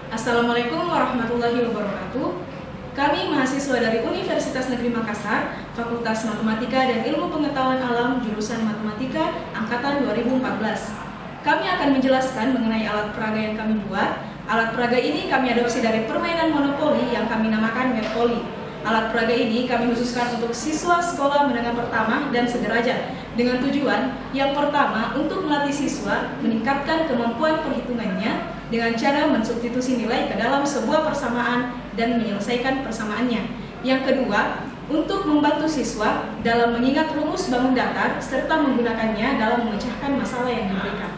Assalamualaikum warahmatullahi wabarakatuh. Kami mahasiswa dari Universitas Negeri Makassar, Fakultas Matematika dan Ilmu Pengetahuan Alam, jurusan Matematika, Angkatan 2014. Kami akan menjelaskan mengenai alat peraga yang kami buat. Alat peraga ini kami adopsi dari permainan monopoli yang kami namakan Metpoli. Alat peraga ini kami khususkan untuk siswa sekolah menengah pertama dan sederajat, dengan tujuan yang pertama untuk melatih siswa meningkatkan kemampuan perhitungannya dengan cara mensubstitusi nilai ke dalam sebuah persamaan dan menyelesaikan persamaannya. Yang kedua, untuk membantu siswa dalam mengingat rumus bangun datar serta menggunakannya dalam memecahkan masalah yang diberikan.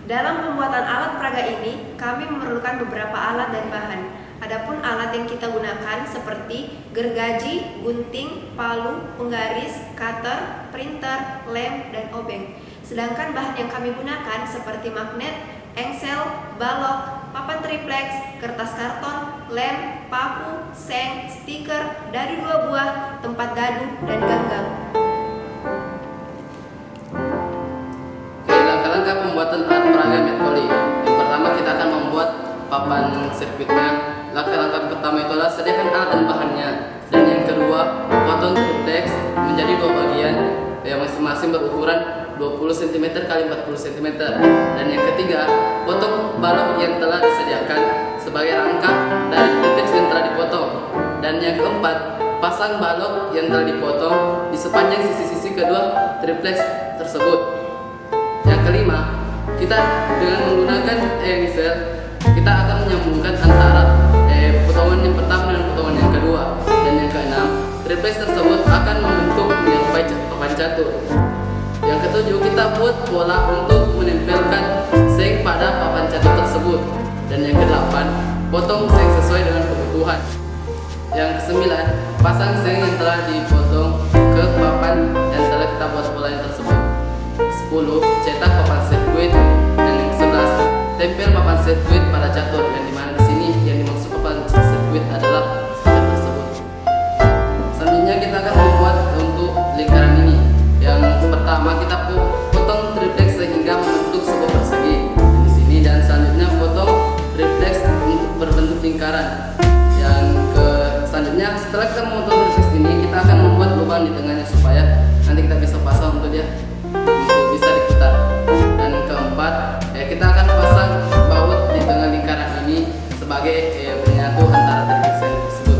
Dalam pembuatan alat peraga ini, kami memerlukan beberapa alat dan bahan. Adapun alat yang kita gunakan seperti gergaji, gunting, palu, penggaris, cutter, printer, lem, dan obeng. Sedangkan bahan yang kami gunakan seperti magnet, engsel, balok, papan triplex, kertas karton, lem, paku, seng, stiker, dadu 2 buah, tempat dadu, dan ganggang. Langkah-langkah pembuatan alat peraga Metpoli. Yang pertama kita akan membuat papan sirkuitnya. Langkah-langkah pertama itu adalah sediakan alat dan bahannya. Dan yang kedua, potong triplex menjadi 2 bagian yang masing-masing berukuran 20 cm x 40 cm. Dan yang ketiga, potong balok yang telah disediakan sebagai rangka dari triplex yang telah dipotong. Dan yang keempat, pasang balok yang telah dipotong di sepanjang sisi-sisi kedua triplex tersebut. Yang kelima, kita dengan menggunakan engsel, kita akan menyambungkan antara potongan yang pertama dengan potongan yang kedua. Dan yang keenam, triplex tersebut akan membentuk menyerupai papan catur. Yang ketujuh, kita buat pola untuk menempelkan seng pada papan catur tersebut. Dan yang kedelapan, potong seng sesuai dengan kebutuhan. Yang kesembilan, pasang seng yang telah dipotong ke papan yang telah kita buat polanya tersebut. 10. Cetak papan sirkuit. Dan yang ke-11, tempel papan sirkuit pada catur, yang dimana di sini yang dimaksud papan sirkuit adalah stiker tersebut. Selanjutnya kita akan membuat untuk lingkaran ini. Yang pertama kita potong triplex sehingga membentuk sebuah persegi di sini, dan selanjutnya potong triplex untuk berbentuk lingkaran. Yang selanjutnya setelah kita memotong triplex ini, kita akan membuat lubang di tengahnya supaya nanti kita bisa pasang untuk dia bisa diputar. Dan keempat, kita akan pasang baut di tengah lingkaran ini sebagai penyatu antara triplex tersebut.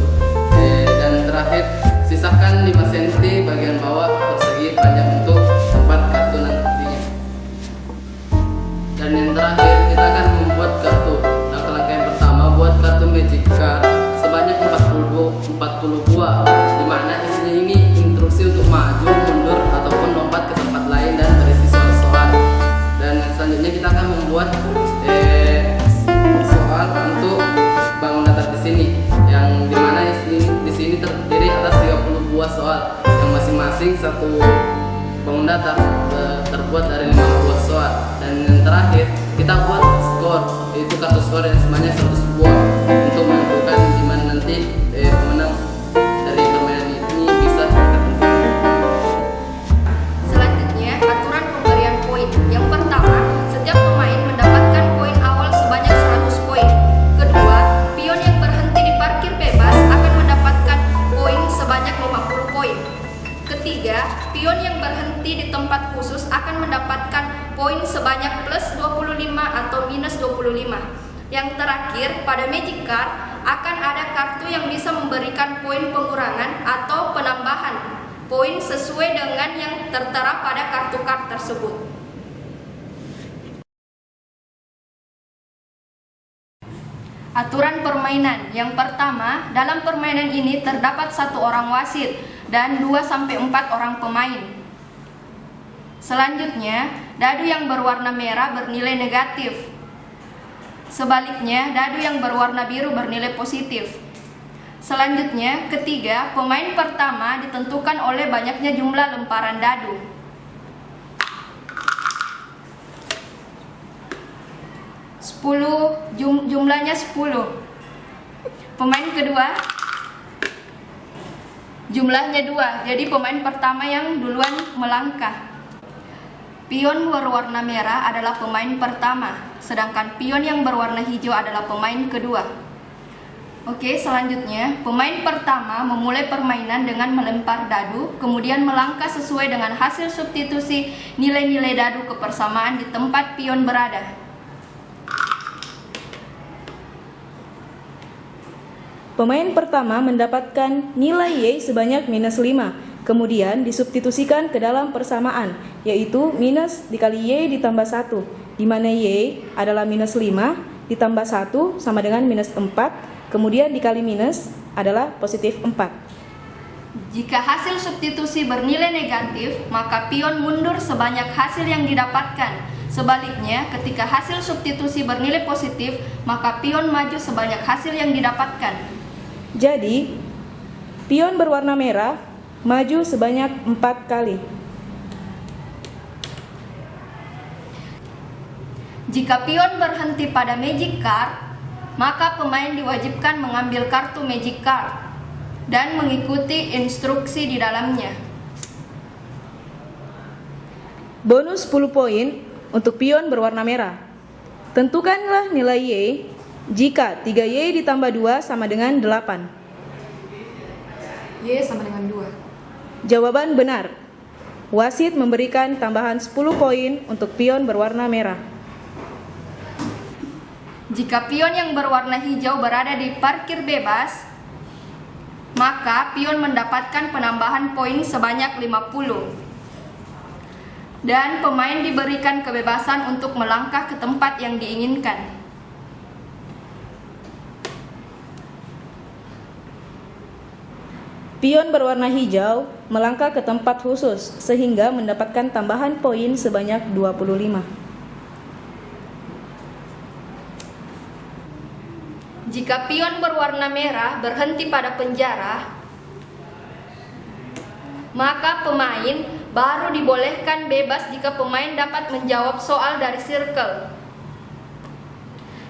Dan terakhir, sisakan 5 cm bagian bawah persegi panjang untuk tempat kartu nantinya. Dan yang terakhir, kita akan membuat kartu. Langkah-langkah yang pertama, buat kartu magic card sebanyak 40 buah, dimana isinya ini instruksi untuk maju, mundur, ataupun lompat ke tempat lain dan berisi soal-soal. Dan selanjutnya kita akan membuat soal untuk bangun datar di sini, yang dimana di sini terdiri atas 30 buah soal, yang masing-masing satu bangun datar terbuat dari 5 buah soal. Dan yang terakhir, kita buat skor, yaitu kartu skor yang sebanyak 100 buah untuk menentukan di mana nanti pemenang dari permainan ini bisa tertentu. Selanjutnya, aturan pemberian poin. Yang pertama, setiap pemain mendapatkan poin awal sebanyak 100 poin. Kedua, pion yang berhenti di parkir bebas akan mendapatkan poin sebanyak 50 poin. Ketiga, pion yang berhenti di tempat khusus akan mendapatkan poin sebanyak plus 25 atau minus 25. Yang terakhir, pada magic card akan ada kartu yang bisa memberikan poin pengurangan atau penambahan poin sesuai dengan yang tertera pada kartu card tersebut. Aturan permainan. Yang pertama, dalam permainan ini terdapat 1 orang wasit dan 2-4 orang pemain. Selanjutnya, dadu yang berwarna merah bernilai negatif. Sebaliknya, dadu yang berwarna biru bernilai positif. Selanjutnya, ketiga, pemain pertama ditentukan oleh banyaknya jumlah lemparan dadu. Jumlahnya 10. Pemain kedua jumlahnya 2, jadi pemain pertama yang duluan melangkah. Pion berwarna merah adalah pemain pertama, sedangkan pion yang berwarna hijau adalah pemain kedua. Oke, selanjutnya pemain pertama memulai permainan dengan melempar dadu, kemudian melangkah sesuai dengan hasil substitusi nilai-nilai dadu kebersamaan di tempat pion berada. Pemain pertama mendapatkan nilai Y sebanyak -5, kemudian disubstitusikan ke dalam persamaan, yaitu minus dikali Y ditambah 1, di mana Y adalah -5 ditambah 1 sama dengan -4, kemudian dikali minus adalah positif 4. Jika hasil substitusi bernilai negatif, maka pion mundur sebanyak hasil yang didapatkan. Sebaliknya, ketika hasil substitusi bernilai positif, maka pion maju sebanyak hasil yang didapatkan. Jadi, pion berwarna merah maju sebanyak 4 kali. Jika pion berhenti pada magic card, maka pemain diwajibkan mengambil kartu magic card dan mengikuti instruksi di dalamnya. Bonus 10 poin untuk pion berwarna merah. Tentukanlah nilai Y jika 3Y ditambah 2 sama dengan 8. Y sama dengan 2. Jawaban benar. Wasit memberikan tambahan 10 poin untuk pion berwarna merah. Jika pion yang berwarna hijau berada di parkir bebas, maka pion mendapatkan penambahan poin sebanyak 50. Dan pemain diberikan kebebasan untuk melangkah ke tempat yang diinginkan. Pion berwarna hijau melangkah ke tempat khusus sehingga mendapatkan tambahan poin sebanyak 25. Jika pion berwarna merah berhenti pada penjara, maka pemain baru dibolehkan bebas jika pemain dapat menjawab soal dari circle.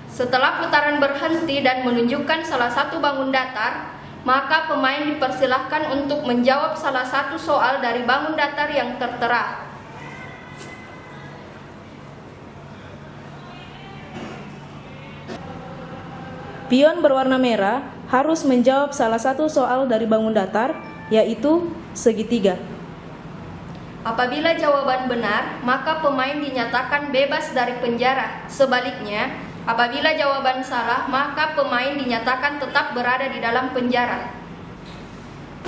Setelah putaran berhenti dan menunjukkan salah satu bangun datar, maka pemain dipersilahkan untuk menjawab salah satu soal dari bangun datar yang tertera. Pion berwarna merah harus menjawab salah satu soal dari bangun datar, yaitu segitiga. Apabila jawaban benar, maka pemain dinyatakan bebas dari penjara. Sebaliknya, apabila jawaban salah, maka pemain dinyatakan tetap berada di dalam penjara.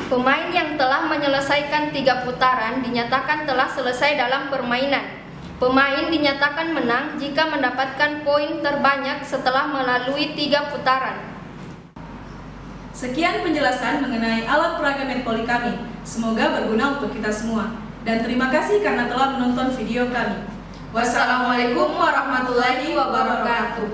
Pemain yang telah menyelesaikan 3 putaran dinyatakan telah selesai dalam permainan. Pemain dinyatakan menang jika mendapatkan poin terbanyak setelah melalui 3 putaran. Sekian penjelasan mengenai alat peraga Medpoli kami. Semoga berguna untuk kita semua. Dan terima kasih karena telah menonton video kami. Wassalamualaikum warahmatullahi wabarakatuh.